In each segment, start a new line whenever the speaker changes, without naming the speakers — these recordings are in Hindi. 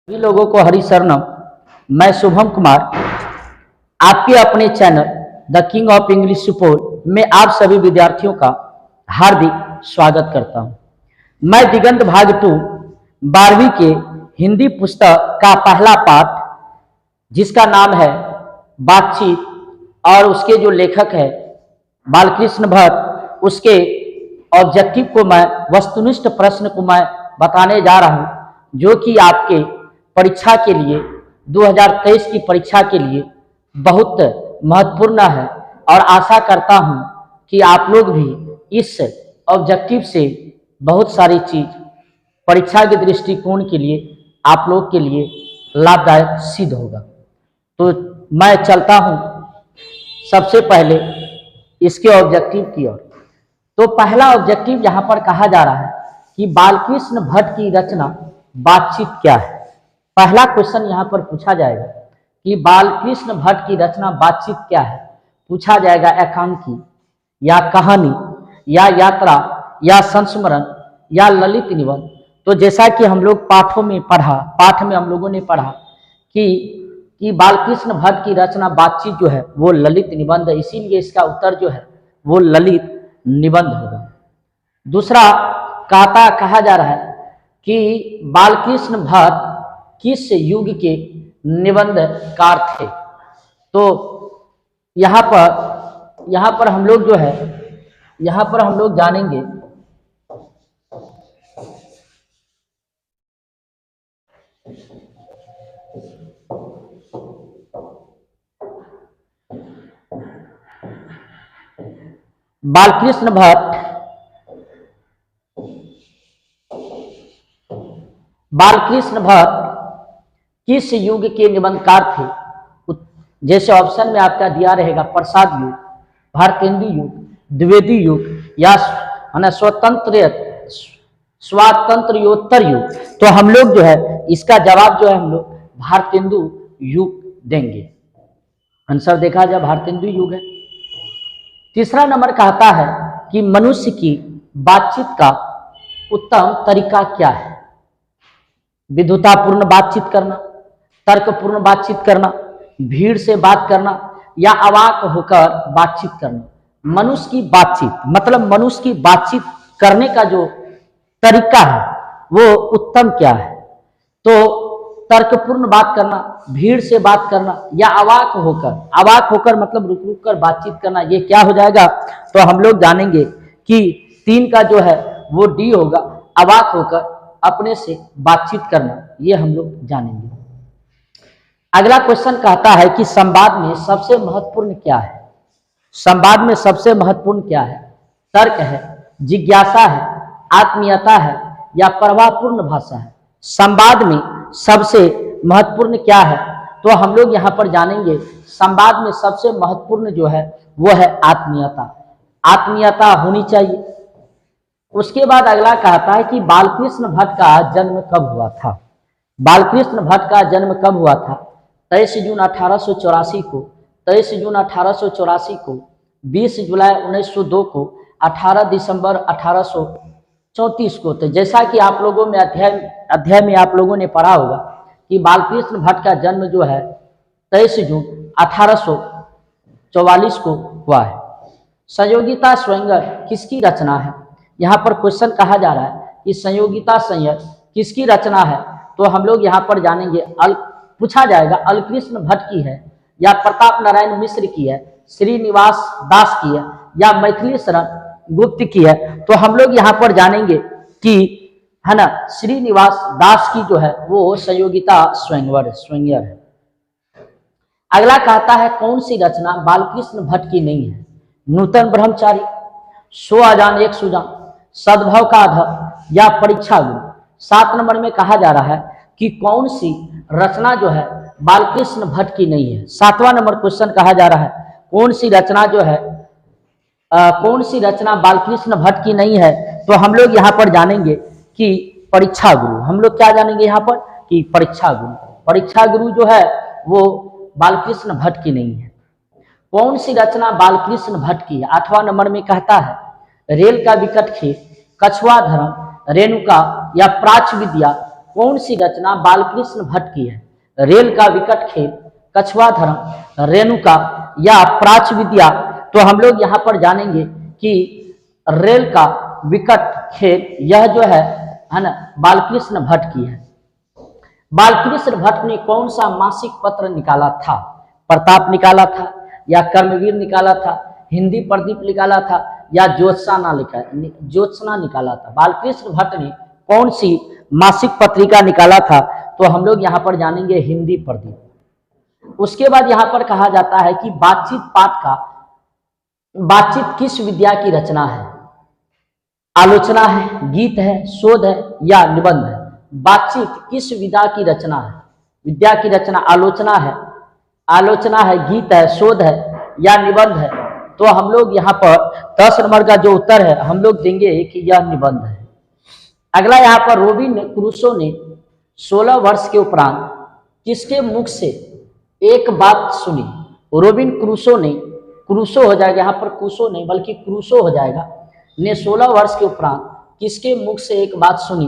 सभी लोगों को हरि शरणम। मैं शुभम कुमार आपके अपने channel the king of English Supaul में आप सभी विद्यार्थियों का हार्दिक स्वागत करता हूं। मैं दिगंत भाग 2 12वीं के हिंदी पुस्तक का पहला पाठ जिसका नाम है बातचीत और उसके जो लेखक है बालकृष्ण भट्ट, उसके ऑब्जेक्टिव को मैं वस्तुनिष्ठ प्रश्न को मैं बताने जा रहा हूं, जो कि आपके परीक्षा के लिए 2023 की परीक्षा के लिए बहुत महत्वपूर्ण है। और आशा करता हूं कि आप लोग भी इस ऑब्जेक्टिव से बहुत सारी चीज परीक्षा के दृष्टिकोण के लिए आप लोग के लिए लाभदायक सिद्ध होगा। तो मैं चलता हूं सबसे पहले इसके ऑब्जेक्टिव की ओर। तो पहला ऑब्जेक्टिव यहाँ पर कहा जा रहा है कि बालकृष्ण भट्ट की रचना बातचीत क्या है। पहला क्वेश्चन यहाँ पर पूछा जाएगा कि बालकृष्ण भट्ट की रचना बातचीत क्या है। पूछा जाएगा एकांकी या कहानी या यात्रा या संस्मरण या ललित निबंध। तो जैसा कि हम लोग पाठ में हम लोगों ने पढ़ा कि बालकृष्ण भट्ट की रचना बातचीत जो है वो ललित निबंध है, इसीलिए इसका उत्तर जो है वो ललित निबंध होगा। दूसरा कहा जा रहा है कि बालकृष्ण भट्ट किस युग के निबंधकार थे। तो यहाँ पर हम लोग जो है हम लोग जानेंगे बालकृष्ण भट्ट किस युग के निबंधकार थे। जैसे ऑप्शन में आपका दिया रहेगा प्रसाद युग, भारतेंदु युग, द्विवेदी युग या स्वातंत्र्योत्तर युग। तो हम लोग जो है इसका जवाब जो है हम लोग भारतेंदु युग देंगे। आंसर देखा जाए भारतेंदु युग है। तीसरा नंबर कहता है कि मनुष्य की बातचीत का उत्तम तरीका क्या है। विद्वतापूर्ण बातचीत करना, तर्कपूर्ण बातचीत करना, भीड़ से बात करना या अवाक होकर बातचीत करना। मनुष्य की बातचीत मतलब मनुष्य की बातचीत करने का जो तरीका है वो उत्तम क्या है। तो तर्कपूर्ण बात करना, भीड़ से बात करना या अवाक होकर मतलब रुक रुक कर बातचीत करना, ये क्या हो जाएगा। तो हम लोग जानेंगे कि 3 का जो है वो डी होगा, अवाक होकर अपने से बातचीत करना, ये हम लोग जानेंगे। अगला क्वेश्चन कहता है कि संवाद में सबसे महत्वपूर्ण क्या है। संवाद में सबसे महत्वपूर्ण क्या है। तर्क है, जिज्ञासा है, आत्मीयता है या प्रभावपूर्ण भाषा है। संवाद में सबसे महत्वपूर्ण क्या है। तो हम लोग यहाँ पर जानेंगे संवाद में सबसे महत्वपूर्ण जो है वो है आत्मीयता होनी चाहिए। उसके बाद अगला कहता है कि बालकृष्ण भट्ट का जन्म कब हुआ था। बालकृष्ण भट्ट का जन्म कब हुआ था। 23 जून 1884 को, 23 जून 1884 को, 20 जुलाई 1902 को, 18 दिसंबर 1834 को। तो जैसा कि आप लोगों में अध्याय में आप लोगों ने पढ़ा होगा कि बालकृष्ण भट्ट का जन्म जो है 23 जून 1844 को हुआ है। संयोगिता स्वयंवर किसकी रचना है। यहाँ पर क्वेश्चन कहा जा रहा है कि संयोगिता संयत किसकी रचना है। तो हम लोग यहाँ पर जानेंगे पूछा जाएगा अलकृष्ण भट्ट की है या प्रताप नारायण मिश्र की है, श्रीनिवास दास की है या मैथिली शरण गुप्त की है। तो हम लोग यहाँ पर जानेंगे कि है ना श्रीनिवास दास की जो है वो संयोगिता स्वयंवर है। अगला कहता है कौन सी रचना बालकृष्ण भट्ट की नहीं है। नूतन ब्रह्मचारी, 100 अजान 1 सुजान, सद्भाव का आधार या परीक्षा गुरु। 7 नंबर में कहा जा रहा है कि कौन सी रचना जो है बालकृष्ण भट्ट की नहीं है। 7वां नंबर क्वेश्चन कहा जा रहा है कौन सी रचना बालकृष्ण भट्ट की नहीं है। तो हम लोग यहाँ पर जानेंगे कि परीक्षा गुरु। हम लोग क्या जानेंगे यहाँ पर कि परीक्षा गुरु जो है वो बालकृष्ण भट्ट की नहीं है। कौन सी रचना बालकृष्ण भट्ट की है। 8वां नंबर में कहता है रेल का विकट खेल, कछुआ धर्म, रेणुका या प्राच्य विद्या कौन सी रचना बालकृष्ण भट्ट की है? रेल का विकट खेल, कछुआ धर्म, रेणुका या प्राच विद्या? तो हम लोग यहाँ पर जानेंगे कि रेल का विकट खेल यह जो है ना बालकृष्ण भट्ट की है। बालकृष्ण भट्ट ने कौन सा मासिक पत्र निकाला था? प्रताप निकाला था या कर्मवीर निकाला था, हिंदी प्रदीप निकाला था या ज्योत्सना निकाला था? बालकृष्ण भट्ट ने कौन सी मासिक पत्रिका निकाला था? तो हम लोग यहाँ पर जानेंगे हिंदी प्रदीप। उसके बाद यहाँ पर कहा जाता है कि बातचीत पाठ का बातचीत किस विद्या की रचना है? आलोचना है, गीत है, शोध है या निबंध है? बातचीत किस विद्या की रचना है? विद्या की रचना आलोचना है, गीत है, शोध है या निबंध है? तो हम लोग यहाँ पर 10 नंबर का जो उत्तर है हम लोग देंगे कि यह निबंध है। अगला यहाँ पर रोबिन क्रूसो ने 16 वर्ष के उपरांत किसके मुख से एक बात सुनी? रोबिन क्रूसो ने, क्रूसो हो जाएगा यहाँ पर, क्रूसो नहीं बल्कि क्रूसो हो जाएगा, ने 16 वर्ष के उपरांत किसके मुख से एक बात सुनी?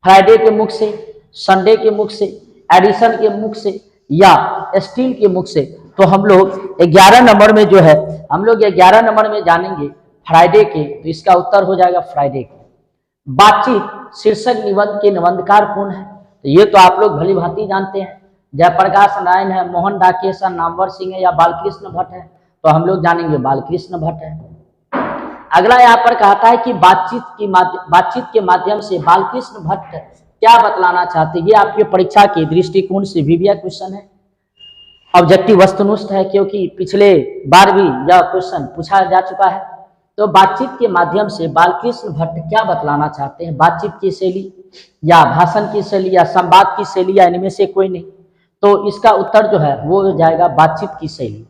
फ्राइडे के मुख से, संडे के मुख से, एडिसन के मुख से या स्टील के मुख से? तो हम लोग 11 नंबर में जो है हम लोग 11 नंबर में जानेंगे फ्राइडे के, तो इसका उत्तर हो जाएगा फ्राइडे के। बातचीत शीर्षक निबंध के निबंधकार कौन है? तो ये तो आप लोग भली भांति जानते हैं, जयप्रकाश नारायण है, मोहन डाकेश है, नामवर सिंह है या बालकृष्ण भट्ट है? तो हम लोग जानेंगे बालकृष्ण भट्ट है। अगला यहाँ पर कहता है कि बातचीत के माध्यम से बालकृष्ण भट्ट क्या बतलाना चाहते हैं? ये आपके परीक्षा के दृष्टिकोण से भी क्वेश्चन है, ऑब्जेक्टिव वस्तुनिष्ठ है, क्योंकि पिछले बार भी यह क्वेश्चन पूछा जा चुका है। तो बातचीत के माध्यम से बालकृष्ण भट्ट क्या बतलाना चाहते हैं? बातचीत की शैली या भाषण की शैली या संवाद की शैली या इनमें से कोई नहीं? तो इसका उत्तर जो है वो हो जाएगा बातचीत की शैली।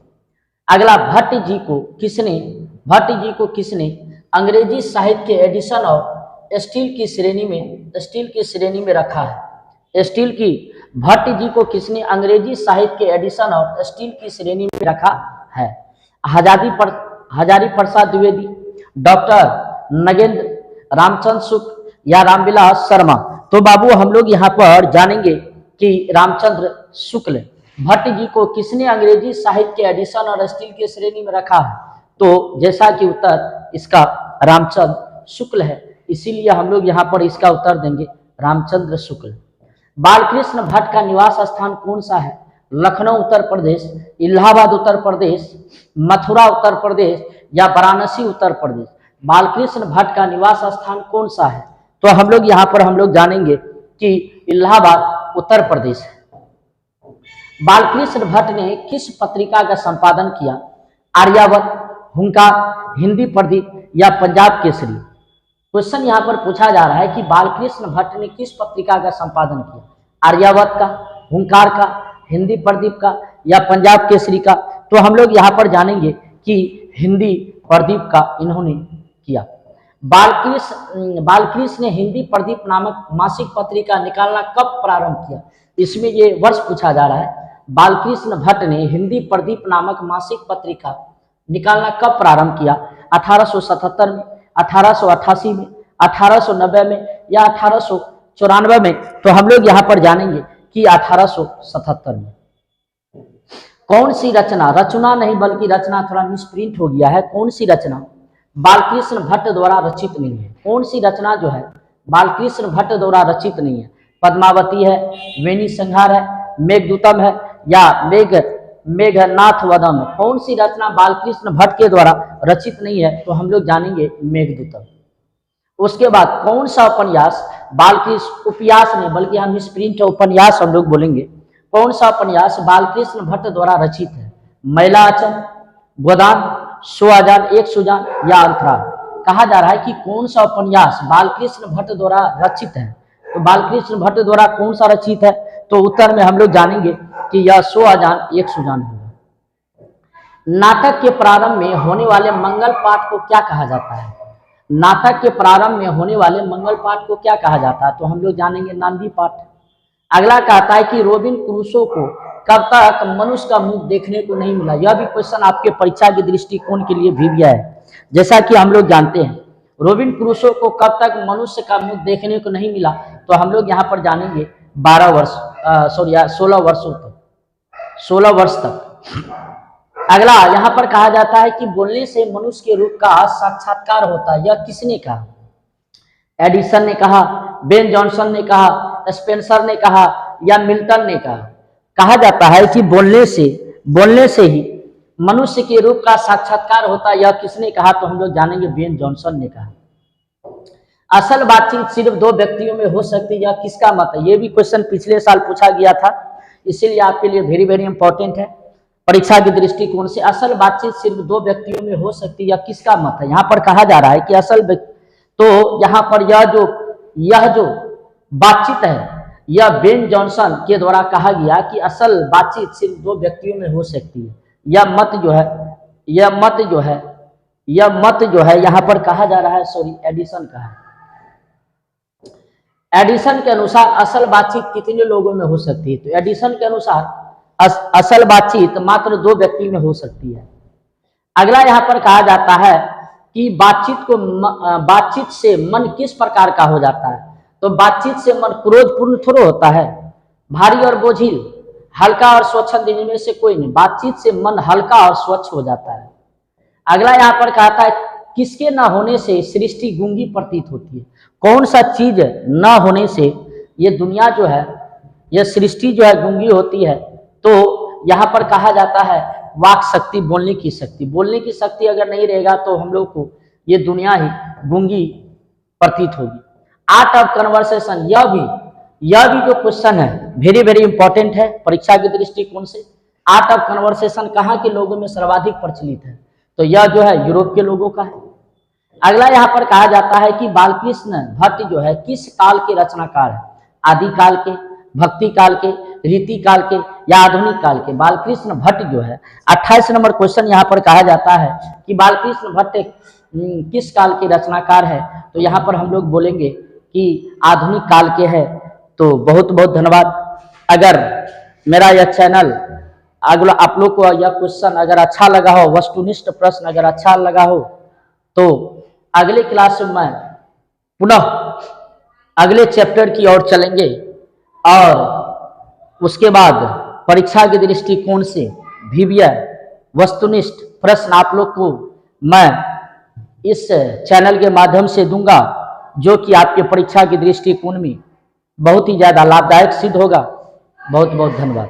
अगला, भट्ट जी को किसने अंग्रेजी साहित्य के एडिशन और स्टील की श्रेणी में रखा है? भट्ट जी को किसने अंग्रेजी साहित्य के एडिशन और स्टील की श्रेणी में रखा है? हजारी प्रसाद द्विवेदी, डॉक्टर नगेंद्र, रामचंद्र शुक्ल या रामविलास शर्मा? तो बाबू हम लोग यहाँ पर जानेंगे कि रामचंद्र शुक्ल। भट्ट जी को किसने अंग्रेजी साहित्य के एडिशन और स्टील की श्रेणी में रखा है? तो जैसा कि उत्तर इसका रामचंद्र शुक्ल है, इसीलिए हम लोग यहाँ पर इसका उत्तर देंगे रामचंद्र शुक्ल। बालकृष्ण भट्ट का निवास स्थान कौन सा है? लखनऊ उत्तर प्रदेश, इलाहाबाद उत्तर प्रदेश, मथुरा उत्तर प्रदेश या वाराणसी उत्तर प्रदेश? बालकृष्ण भट्ट का निवास स्थान कौन सा है? तो हम लोग यहाँ पर हम लोग जानेंगे कि इलाहाबाद उत्तर प्रदेश है। बालकृष्ण भट्ट ने किस पत्रिका का संपादन किया? आर्यावर्त, हुंकार, हिंदी प्रदीप या पंजाब केसरी? क्वेश्चन यहाँ पर पूछा जा रहा है कि बालकृष्ण भट्ट ने किस पत्रिका का संपादन किया? आर्यावर्त का, हुंकार का, हिंदी प्रदीप का या पंजाब केसरी का? तो हम लोग यहाँ पर जानेंगे कि हिंदी प्रदीप का इन्होंने किया। बालकृष्ण ने हिंदी प्रदीप नामक मासिक पत्रिका निकालना कब प्रारंभ किया? इसमें ये वर्ष पूछा जा रहा है। बालकृष्ण भट्ट ने हिंदी प्रदीप नामक मासिक पत्रिका निकालना कब प्रारंभ किया? 1877 में, 1888 में, 1890 में या 1894 में? तो हम लोग यहाँ पर जानेंगे कि 1877 में। कौन सी रचना नहीं बल्कि रचना थोड़ा मिसप्रिंट हो गया है, कौन सी रचना बालकृष्ण भट्ट द्वारा रचित नहीं है? कौन सी रचना जो है बालकृष्ण भट्ट द्वारा रचित नहीं है? पद्मावती है, वेणी संहार है, मेघदूतम है या मेघनाथ वदम? कौन सी रचना बालकृष्ण भट्ट के द्वारा रचित नहीं है? तो हम लोग जानेंगे मेघदूतम। उसके बाद कौन सा उपन्यास बालकृष्ण, उपन्यास नहीं बल्कि हम मिसप्रिंट उपन्यास हम लोग बोलेंगे, कौन सा उपन्यास बालकृष्ण भट्ट द्वारा रचित है? मैला अचल, गोदान, सो आजान, एक सुजान या अंतराल? कहा जा रहा है कि कौन सा उपन्यास बालकृष्ण भट्ट द्वारा रचित है? तो बालकृष्ण भट्ट द्वारा कौन सा रचित है? तो उत्तर में हम लोग जानेंगे कि यह सो आजान, एक सुजान होगा। नाटक के प्रारंभ में होने वाले मंगल पाठ को क्या कहा जाता है? नाटक के प्रारंभ में होने वाले मंगल पाठ को क्या कहा जाता है? तो हम लोग जानेंगे नांदी पाठ। अगला कहता है कि रोबिन क्रूसो को कब तक मनुष्य का मुख देखने को नहीं मिला? यह भी क्वेश्चन आपके परीक्षा के दृष्टिकोण के लिए भी है। जैसा कि हम लोग जानते हैं रोबिन क्रूसो को कब तक मनुष्य का मुख देखने को नहीं मिला, तो हम लोग यहाँ पर जानेंगे 16 वर्षों तक, 16 वर्ष तक। अगला यहाँ पर कहा जाता है कि बोलने से मनुष्य के रूप का साक्षात्कार होता है। यह किसने कहा? एडिसन ने कहा, बेन जॉनसन ने कहा, स्पेंसर ने कहा या मिल्टन ने कहा? कहा जाता है कि बोलने से ही मनुष्य के रूप का साक्षात्कार होता है। यह किसने कहा? तो हम लोग जानेंगे बेन जॉनसन ने कहा। असल बातचीत सिर्फ दो व्यक्तियों में हो सकती है, यह किसका मत है? यह भी क्वेश्चन पिछले साल पूछा गया था, इसीलिए आपके लिए वेरी वेरी इंपॉर्टेंट है परीक्षा के दृष्टिकोण से। असल बातचीत सिर्फ दो व्यक्तियों में हो सकती है, यह किसका मत है? यहाँ पर कहा जा रहा है कि तो यहाँ पर यह जो बातचीत है यह बेन जॉनसन के द्वारा कहा गया कि असल बातचीत सिर्फ दो व्यक्तियों में हो सकती है। यह मत जो है यहाँ पर कहा जा रहा है, एडिसन का है। एडिसन के अनुसार असल बातचीत कितने लोगों में हो सकती है? तो एडिसन के अनुसार असल बातचीत मात्र दो व्यक्ति में हो सकती है। अगला यहाँ पर कहा जाता है कि बातचीत से मन किस प्रकार का हो जाता है? तो बातचीत से मन क्रोधपूर्ण थोड़ा होता है, भारी और बोझिल, हल्का और स्वच्छ इनमें से कोई नहीं। बातचीत से मन हल्का और स्वच्छ हो जाता है। अगला यहाँ पर कहता है किसके न होने से सृष्टि गूंगी प्रतीत होती है? कौन सा चीज न होने से ये दुनिया जो है, यह सृष्टि जो है गूंगी होती है? तो यहाँ पर कहा जाता है वाक शक्ति, बोलने की शक्ति। बोलने की शक्ति अगर नहीं रहेगा तो हम लोग को ये दुनिया ही गूंगी प्रतीत होगी। आर्ट ऑफ कन्वर्सेशन, यह भी जो क्वेश्चन है वेरी वेरी इंपॉर्टेंट है परीक्षा के दृष्टिकोण से। आर्ट ऑफ कन्वर्सेशन कहाँ के लोगों में सर्वाधिक प्रचलित है? तो यह जो है यूरोप के लोगों का है। अगला यहाँ पर कहा जाता है कि बालकृष्ण भट्ट जो है किस काल के रचनाकार है? आदि काल के, भक्ति काल के, रीति काल के या आधुनिक काल के? बालकृष्ण भट्ट जो है 28 नंबर क्वेश्चन यहाँ पर कहा जाता है कि बालकृष्ण भट्ट किस काल के रचनाकार है? तो यहाँ पर हम लोग बोलेंगे कि आधुनिक काल के है। तो बहुत बहुत धन्यवाद। अगर मेरा यह चैनल अगला आप लोग को यह क्वेश्चन अगर अच्छा लगा हो, वस्तुनिष्ठ प्रश्न अगर अच्छा लगा हो, तो अगले क्लास में मैं पुनः अगले चैप्टर की ओर चलेंगे और उसके बाद परीक्षा के दृष्टिकोण से वीवीए वस्तुनिष्ठ प्रश्न आप लोग को मैं इस चैनल के माध्यम से दूंगा, जो कि आपके परीक्षा के दृष्टिकोण में बहुत ही ज़्यादा लाभदायक सिद्ध होगा। बहुत बहुत धन्यवाद।